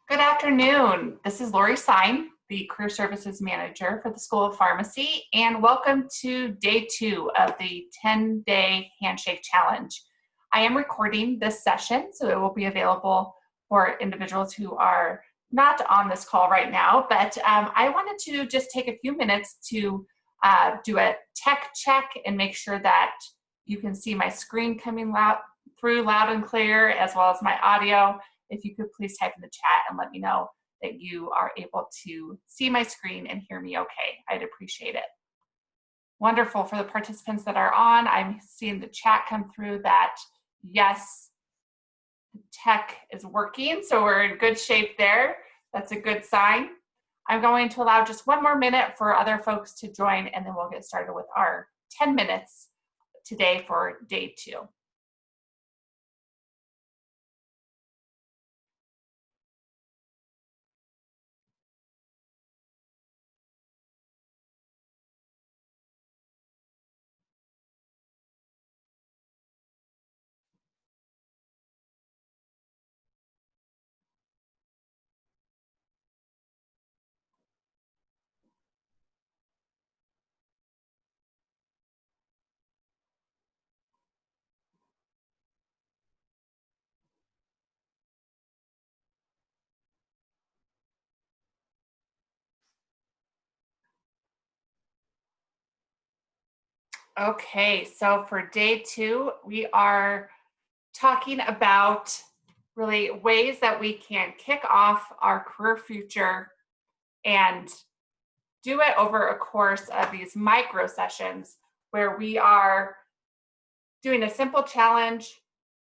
Good afternoon. This is Lori Sine, the Career Services Manager for the School of Pharmacy, and welcome to day 2 of the 10-day Handshake Challenge. I am recording this session, so it will be available for individuals who are not on this call right now, but I wanted to just take a few minutes to do a tech check and make sure that you can see my screen coming through loud and clear, as well as my audio. If you could please type in the chat and let me know that you are able to see my screen and hear me okay. I'd appreciate it. Wonderful. For the participants that are on, I'm seeing the chat come through that yes, tech is working, so we're in good shape there. That's a good sign. I'm going to allow just one more minute for other folks to join, and then we'll get started with our 10 minutes today for day 2. Okay, so for day 2, we are talking about really ways that we can kick off our career future and do it over a course of these micro sessions where we are doing a simple challenge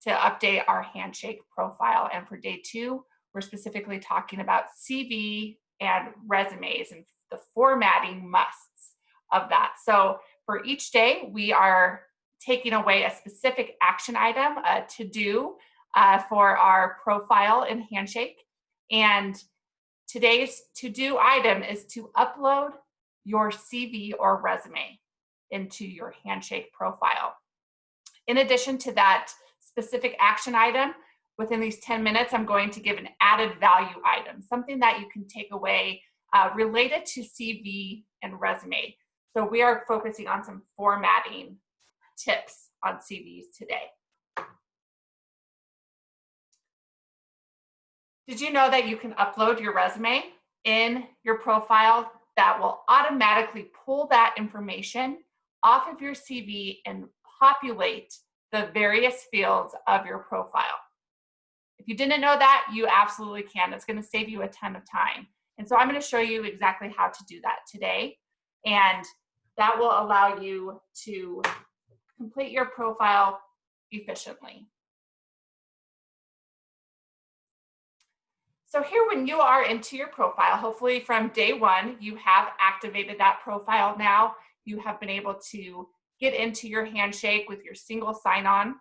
to update our Handshake profile. And for day 2, we're specifically talking about CV and resumes and the formatting musts of that. So for each day, we are taking away a specific action item, a to-do for our profile in Handshake. And today's to-do item is to upload your CV or resume into your Handshake profile. In addition to that specific action item, within these 10 minutes, I'm going to give an added value item, something that you can take away related to CV and resume. So we are focusing on some formatting tips on CVs today. Did you know that you can upload your resume in your profile that will automatically pull that information off of your CV and populate the various fields of your profile? If you didn't know that, you absolutely can. It's going to save you a ton of time. And so I'm going to show you exactly how to do that today. And that will allow you to complete your profile efficiently. So here, when you are into your profile, hopefully from day 1, you have activated that profile now. You have been able to get into your Handshake with your single sign-on.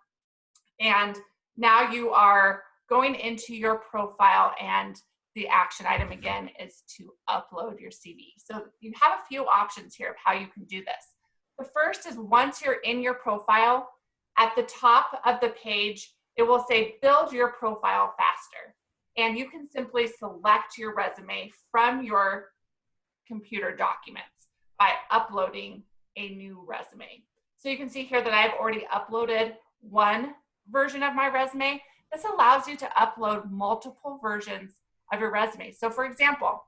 And now you are going into your profile, and the action item again is to upload your CV. So you have a few options here of how you can do this. The first is, once you're in your profile, at the top of the page, it will say build your profile faster. And you can simply select your resume from your computer documents by uploading a new resume. So you can see here that I've already uploaded one version of my resume. This allows you to upload multiple versions of your resume. So for example,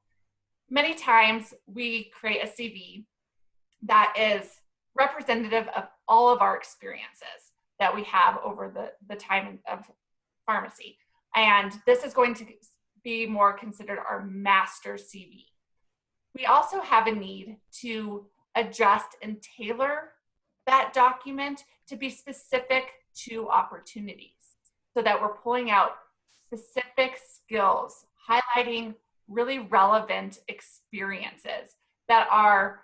many times we create a CV that is representative of all of our experiences that we have over the time of pharmacy. And this is going to be more considered our master CV. We also have a need to adjust and tailor that document to be specific to opportunities, so that we're pulling out specific skills, highlighting really relevant experiences that are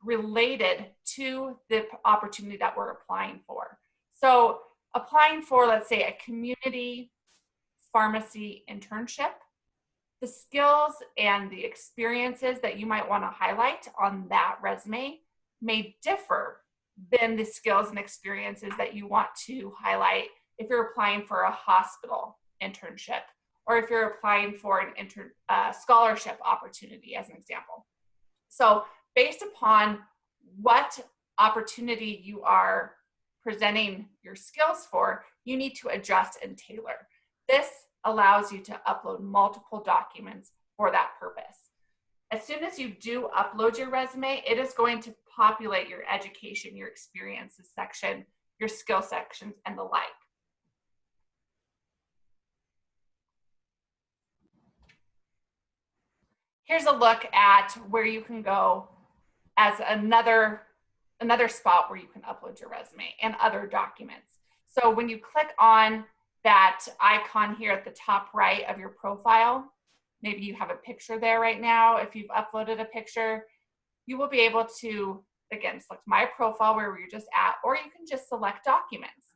related to the opportunity that we're applying for. So applying for, let's say, a community pharmacy internship, the skills and the experiences that you might want to highlight on that resume may differ than the skills and experiences that you want to highlight if you're applying for a hospital internship or if you're applying for an scholarship opportunity, as an example. So based upon what opportunity you are presenting your skills for, you need to adjust and tailor. This allows you to upload multiple documents for that purpose. As soon as you do upload your resume, it is going to populate your education, your experiences section, your skill sections, and the like. Here's a look at where you can go as another spot where you can upload your resume and other documents. So when you click on that icon here at the top right of your profile, maybe you have a picture there right now. If you've uploaded a picture, you will be able to, again, select my profile where you're just at, or you can just select documents.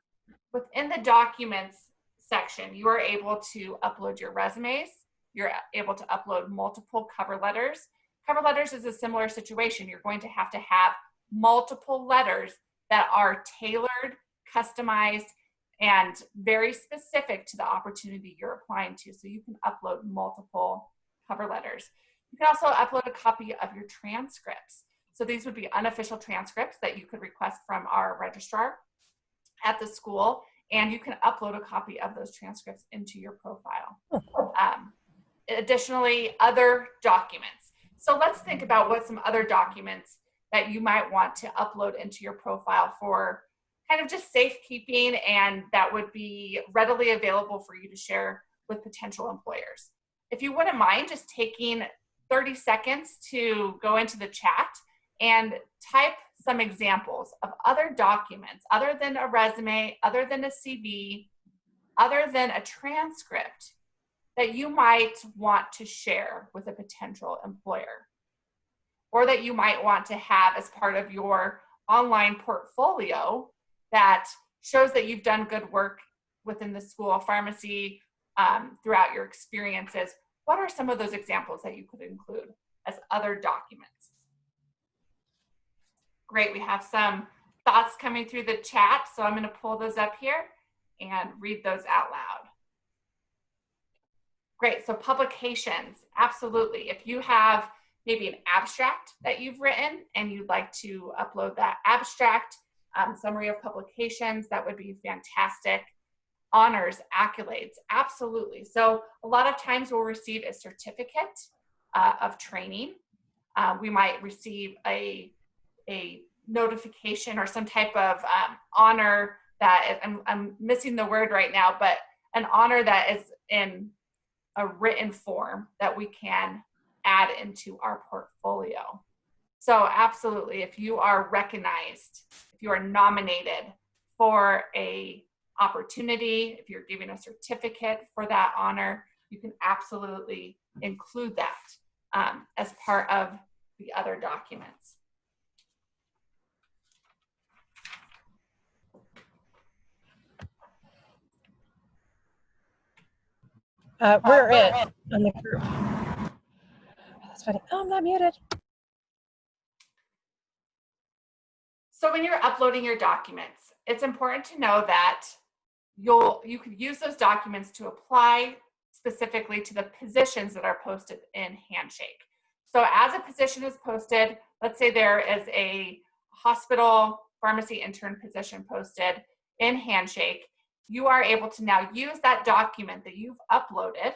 Within the documents section, you are able to upload your resumes. You're able to upload multiple cover letters. Cover letters is a similar situation. You're going to have multiple letters that are tailored, customized, and very specific to the opportunity you're applying to. So you can upload multiple cover letters. You can also upload a copy of your transcripts. So these would be unofficial transcripts that you could request from our registrar at the school, and you can upload a copy of those transcripts into your profile. Additionally, other documents. So let's think about what some other documents that you might want to upload into your profile for kind of just safekeeping, and that would be readily available for you to share with potential employers. If you wouldn't mind just taking 30 seconds to go into the chat and type some examples of other documents, other than a resume, other than a CV, other than a transcript, that you might want to share with a potential employer, or that you might want to have as part of your online portfolio that shows that you've done good work within the school of pharmacy throughout your experiences. What are some of those examples that you could include as other documents? Great, we have some thoughts coming through the chat, so I'm going to pull those up here and read those out loud. Great, so publications, absolutely. If you have maybe an abstract that you've written and you'd like to upload that abstract, summary of publications, that would be fantastic. Honors, accolades, absolutely. So a lot of times we'll receive a certificate of training. We might receive a notification or some type of honor that, I'm missing the word right now, but an honor that is in a written form that we can add into our portfolio. So absolutely, if you are recognized, if you are nominated for a opportunity, if you're giving a certificate for that honor, you can absolutely include that as part of the other documents. We're it on the group. That's funny. Oh, I'm not muted. So when you're uploading your documents, it's important to know that you could use those documents to apply specifically to the positions that are posted in Handshake. So as a position is posted, let's say there is a hospital pharmacy intern position posted in Handshake, you are able to now use that document that you've uploaded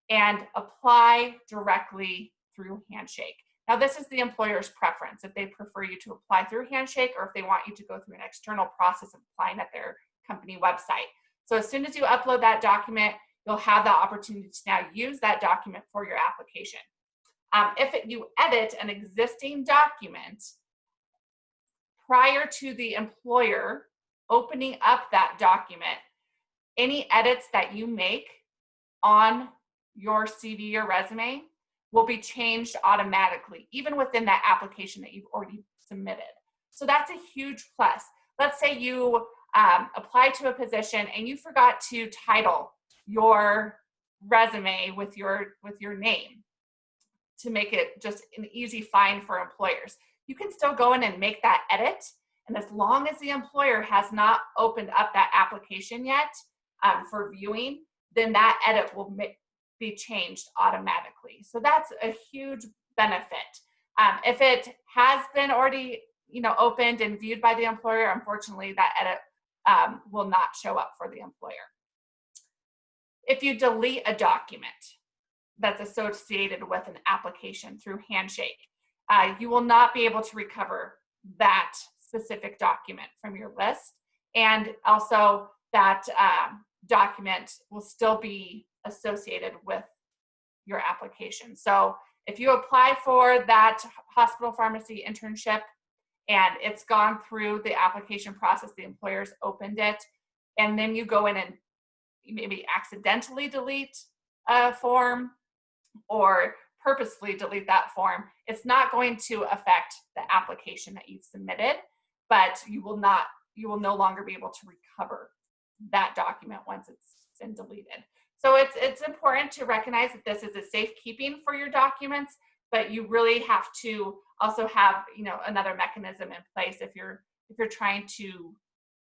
and apply directly through Handshake. Now, this is the employer's preference, if they prefer you to apply through Handshake or if they want you to go through an external process of applying at their company website. So as soon as you upload that document, you'll have the opportunity to now use that document for your application. If you edit an existing document prior to the employer opening up that document, any edits that you make on your CV or resume will be changed automatically, even within that application that you've already submitted. So that's a huge plus. Let's say you apply to a position and you forgot to title your resume with your name to make it just an easy find for employers. You can still go in and make that edit, and as long as the employer has not opened up that application yet for viewing, then that edit will be changed automatically. So that's a huge benefit. If it has been already, opened and viewed by the employer, unfortunately, that edit will not show up for the employer. If you delete a document that's associated with an application through Handshake, you will not be able to recover that specific document from your list. And also that document will still be associated with your application. So if you apply for that hospital pharmacy internship and it's gone through the application process, the employer's opened it, and then you go in and maybe accidentally delete a form or purposefully delete that form, it's not going to affect the application that you've submitted, but you will no longer be able to recover that document once it's been deleted. So it's important to recognize that this is a safekeeping for your documents, but you really have to also have another mechanism in place if you're trying to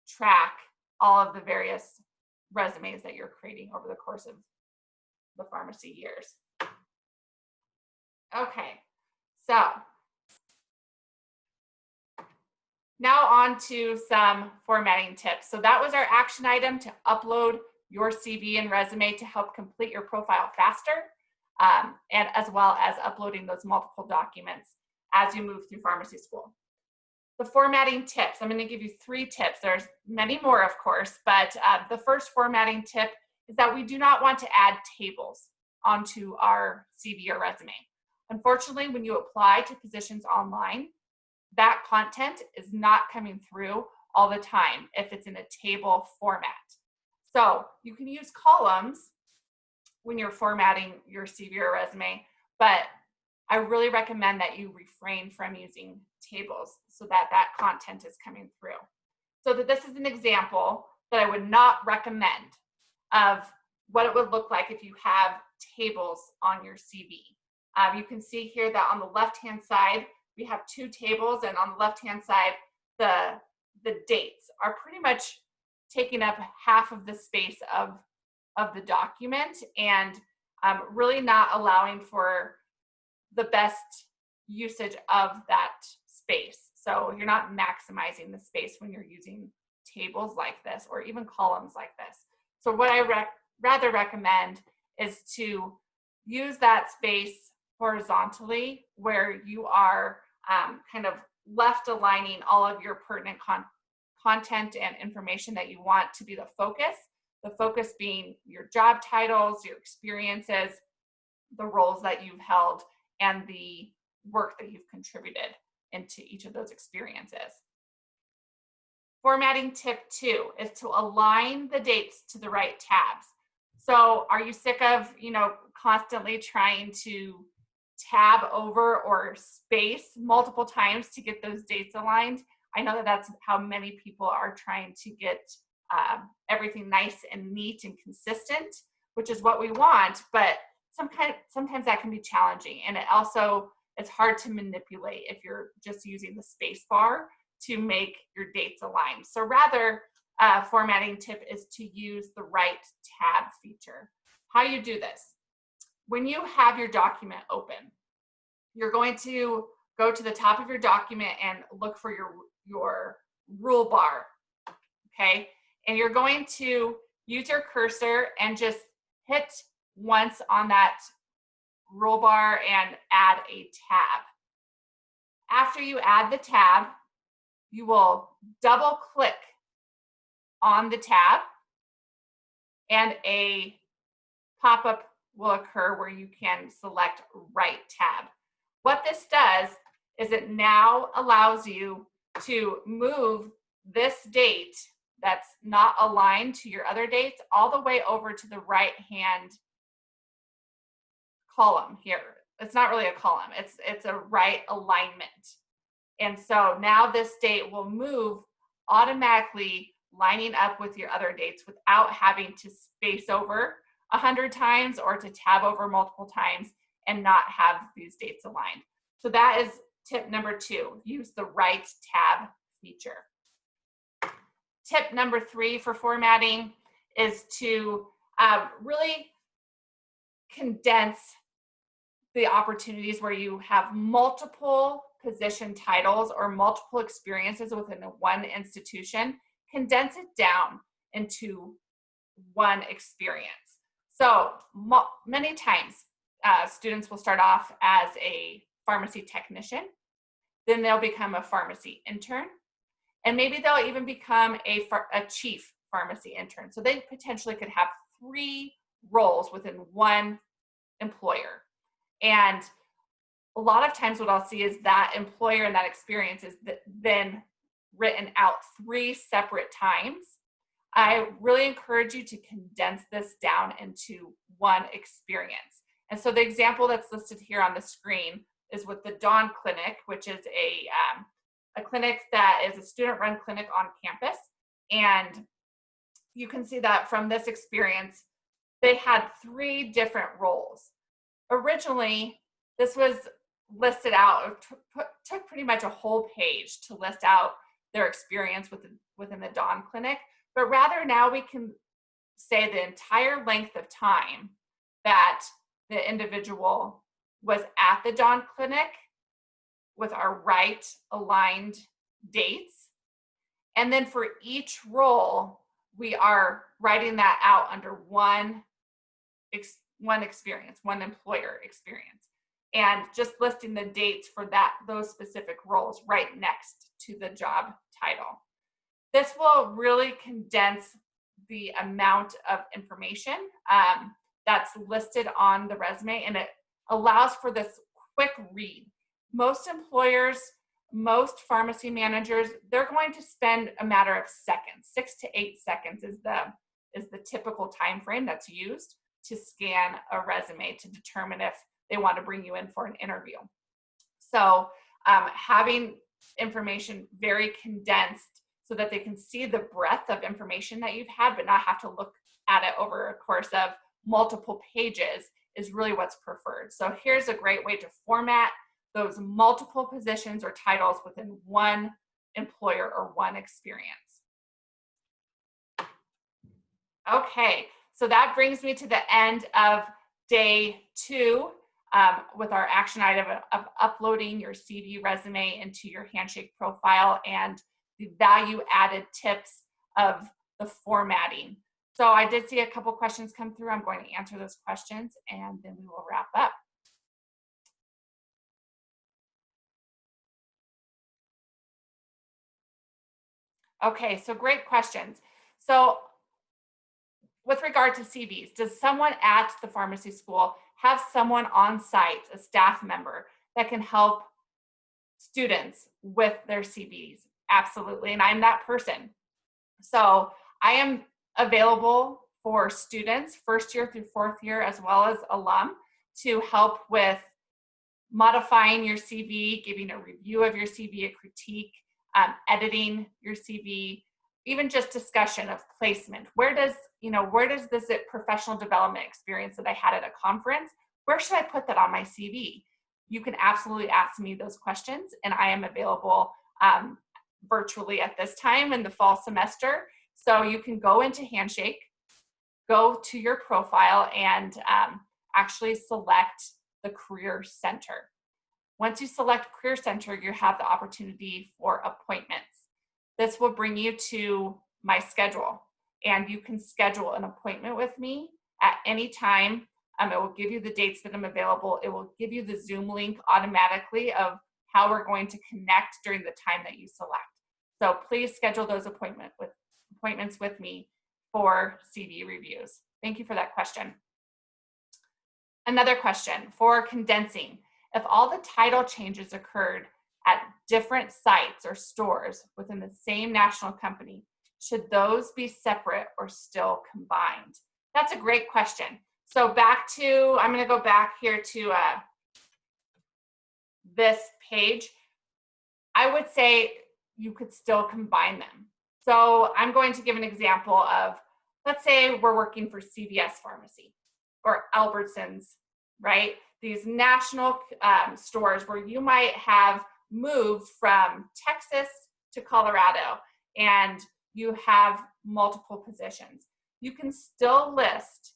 track all of the various resumes that you're creating over the course of the pharmacy years. Okay, so now on to some formatting tips. So that was our action item to upload your CV and resume to help complete your profile faster, and as well as uploading those multiple documents as you move through pharmacy school. The formatting tips, I'm going to give you 3 tips. There's many more, of course, but the first formatting tip is that we do not want to add tables onto our CV or resume. Unfortunately, when you apply to positions online, that content is not coming through all the time if it's in a table format. So you can use columns when you're formatting your CV or resume, but I really recommend that you refrain from using tables so that that content is coming through. So that this is an example that I would not recommend of what it would look like if you have tables on your CV. You can see here that on the left-hand side, we have 2 tables, and on the left-hand side, the dates are pretty much taking up half of the space of the document, and really not allowing for the best usage of that space. So you're not maximizing the space when you're using tables like this or even columns like this. So what I rather recommend is to use that space horizontally, where you are kind of left aligning all of your pertinent content and information that you want to be the focus being your job titles, your experiences, the roles that you've held, and the work that you've contributed into each of those experiences. Formatting tip 2 is to align the dates to the right tabs. So are you sick of, constantly trying to tab over or space multiple times to get those dates aligned? I know that that's how many people are trying to get everything nice and neat and consistent, which is what we want, but sometimes that can be challenging, and it's hard to manipulate if you're just using the space bar to make your dates align. So rather, formatting tip is to use the right tab feature. How you do this? When you have your document open, you're going to go to the top of your document and look for your rule bar, okay? And you're going to use your cursor and just hit once on that rule bar and add a tab. After you add the tab, you will double click on the tab and a pop-up will occur where you can select Right tab. What this does is it now allows you to move this date that's not aligned to your other dates all the way over to the right-hand column here. It's not really a column, it's a right alignment. And so now this date will move automatically, lining up with your other dates without having to space over 100 times or to tab over multiple times and not have these dates aligned. So that is tip number 2, use the right tab feature. Tip number 3 for formatting is to really condense the opportunities where you have multiple position titles or multiple experiences within one institution, condense it down into one experience. So many times students will start off as a pharmacy technician, then they'll become a pharmacy intern, and maybe they'll even become a chief pharmacy intern. So they potentially could have 3 roles within one employer. And a lot of times what I'll see is that employer and that experience is then written out 3 separate times. I really encourage you to condense this down into one experience. And so the example that's listed here on the screen is with the Dawn Clinic, which is a clinic that is a student-run clinic on campus. And you can see that from this experience, they had 3 different roles. Originally, this was listed out, took pretty much a whole page to list out their experience within the Dawn Clinic, but rather now we can say the entire length of time that the individual was at the Dawn Clinic with our right aligned dates. And then for each role, we are writing that out under one experience, one employer experience, and just listing the dates for those specific roles right next to the job title. This will really condense the amount of information that's listed on the resume, and it allows for this quick read. Most employers, most pharmacy managers, they're going to spend a matter of seconds. 6 to 8 seconds is the typical time frame that's used to scan a resume to determine if they want to bring you in for an interview. So having information very condensed so that they can see the breadth of information that you've had, but not have to look at it over a course of multiple pages is really what's preferred. So here's a great way to format those multiple positions or titles within one employer or one experience. Okay, so that brings me to the end of day 2 with our action item of uploading your CV resume into your Handshake profile and the value added tips of the formatting. So I did see a couple questions come through. I'm going to answer those questions and then we will wrap up. Okay, so great questions. So with regard to CVs, does someone at the pharmacy school have someone on site, a staff member, that can help students with their CVs? Absolutely, and I'm that person. So I am available for students, 1st year through 4th year, as well as alum, to help with modifying your CV, giving a review of your CV, a critique, editing your CV, even just discussion of placement. Where does this professional development experience that I had at a conference, where should I put that on my CV? You can absolutely ask me those questions, and I am available virtually at this time in the fall semester. So you can go into Handshake, go to your profile, and actually select the Career Center. Once you select Career Center, you have the opportunity for appointments. This will bring you to my schedule, and you can schedule an appointment with me at any time. It will give you the dates that I'm available. It will give you the Zoom link automatically of how we're going to connect during the time that you select. So please schedule those appointments with me for CV reviews. Thank you for that question. Another question for condensing. If all the title changes occurred at different sites or stores within the same national company, should those be separate or still combined? That's a great question. So I'm going to go back here to this page. I would say you could still combine them. So I'm going to give an example of, let's say we're working for CVS Pharmacy or Albertsons, right? These national stores where you might have moved from Texas to Colorado and you have multiple positions. You can still list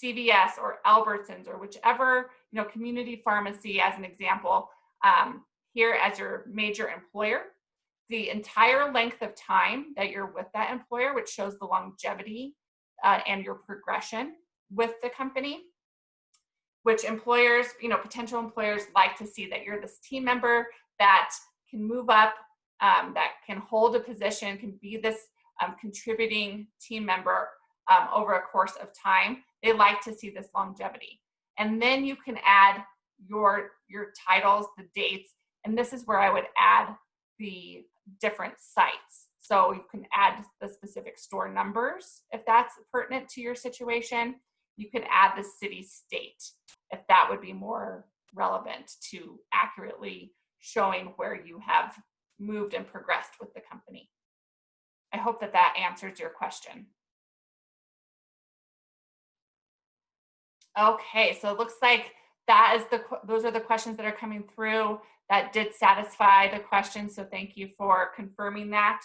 CVS or Albertsons or whichever, community pharmacy as an example, here as your major employer, the entire length of time that you're with that employer, which shows the longevity and your progression with the company, which employers, potential employers like to see that you're this team member that can move up, that can hold a position, can be this contributing team member over a course of time. They like to see this longevity. And then you can add your titles, the dates, and this is where I would add the different sites. So you can add the specific store numbers if that's pertinent to your situation. You can add the city state if that would be more relevant to accurately showing where you have moved and progressed with the company. I hope that that answers your question. Okay, so it looks like those are the questions that are coming through. That did satisfy the question, so thank you for confirming that.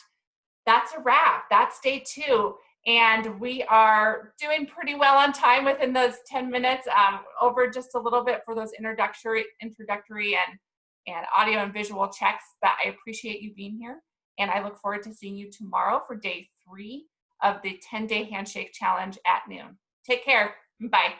That's a wrap. That's day 2. And we are doing pretty well on time within those 10 minutes, over just a little bit for those introductory and audio and visual checks, but I appreciate you being here. And I look forward to seeing you tomorrow for day 3 of the 10-day handshake challenge at noon. Take care. Bye.